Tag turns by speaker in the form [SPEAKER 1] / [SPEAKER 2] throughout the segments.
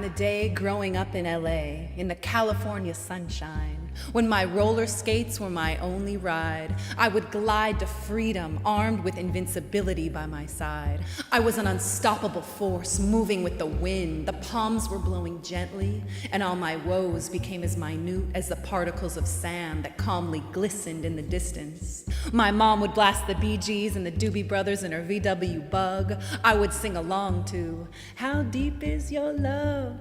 [SPEAKER 1] the day, growing up in LA, in the California sunshine, when my roller skates were my only ride, I would glide to freedom, armed with invincibility by my side. I was an unstoppable force, moving with the wind. The palms were blowing gently, and all my woes became as minute as the particles of sand that calmly glistened in the distance. My mom would blast the Bee Gees and the Doobie Brothers in her VW Bug. I would sing along to How Deep Is Your Love?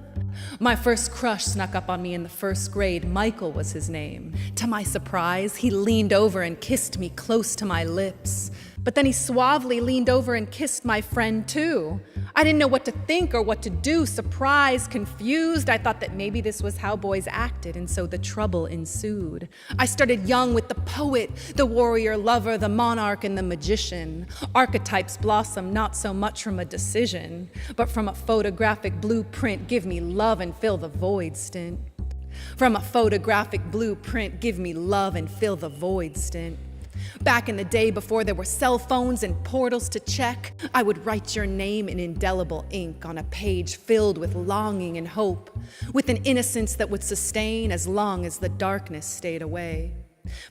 [SPEAKER 1] My first crush snuck up on me in the first grade. Michael was his name. To my surprise, he leaned over and kissed me close to my lips. But then he suavely leaned over and kissed my friend too. I didn't know what to think or what to do. Surprised, confused, I thought that maybe this was how boys acted, and so the trouble ensued. I started young with the poet, the warrior lover, the monarch, and the magician. Archetypes blossom not so much from a decision, but from a photographic blueprint. Give me love and fill the void stint. From a photographic blueprint, give me love and fill the void stint. Back in the day before there were cell phones and portals to check, I would write your name in indelible ink on a page filled with longing and hope, with an innocence that would sustain as long as the darkness stayed away.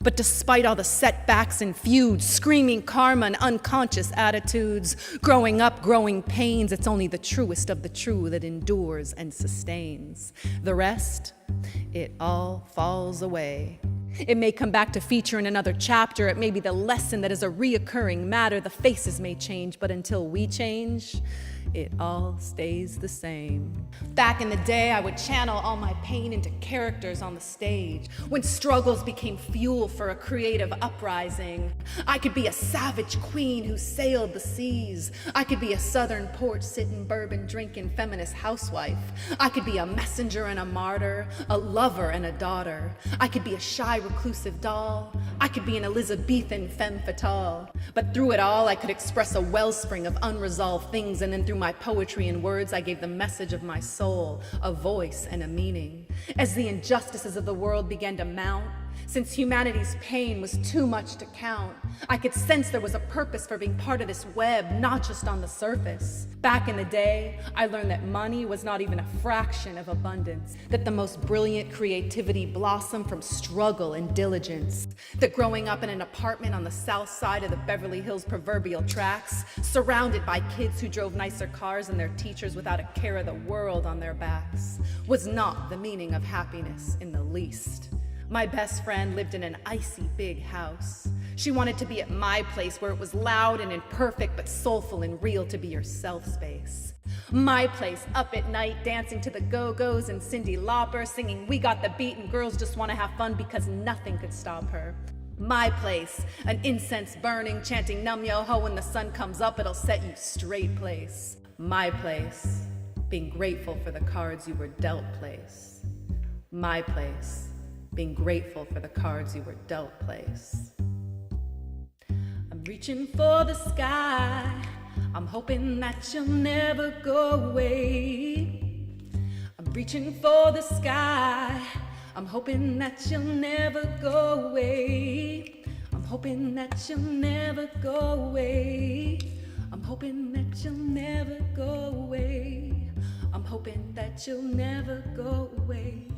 [SPEAKER 1] But despite all the setbacks and feuds, screaming karma and unconscious attitudes, growing up, growing pains, it's only the truest of the true that endures and sustains. The rest, it all falls away. It may come back to feature in another chapter. It may be the lesson that is a reoccurring matter. The faces may change, but until we change, it all stays the same. Back in the day, I would channel all my pain into characters on the stage. When struggles became fuel for a creative uprising, I could be a savage queen who sailed the seas. I could be a southern porch-sitting, bourbon-drinking feminist housewife. I could be a messenger and a martyr, a lover and a daughter. I could be a shy, reclusive doll. I could be an Elizabethan femme fatale. But through it all, I could express a wellspring of unresolved things, and then through my poetry and words, I gave the message of my soul a voice and a meaning. As the injustices of the world began to mount, since humanity's pain was too much to count, I could sense there was a purpose for being part of this web, not just on the surface. Back in the day, I learned that money was not even a fraction of abundance, that the most brilliant creativity blossomed from struggle and diligence, that growing up in an apartment on the south side of the Beverly Hills proverbial tracks, surrounded by kids who drove nicer cars and their teachers without a care of the world on their backs, was not the meaning of happiness in the least. My best friend lived in an icy big house. She wanted to be at my place where it was loud and imperfect but soulful and real, to be yourself space. My place, up at night, dancing to the Go-Go's and Cyndi Lauper, singing We Got the Beat and girls just want to have fun because nothing could stop her. My place, an incense burning, chanting Num Yo Ho, when the sun comes up it'll set you straight place. My place, being grateful for the cards you were dealt place. My place, being grateful for the cards you were dealt place. I'm reaching for the sky, I'm hoping that you'll never go away. I'm reaching for the sky, I'm hoping that you'll never go away. I'm hoping that you'll never go away. I'm hoping that you'll never go away. I'm hoping that you'll never go away.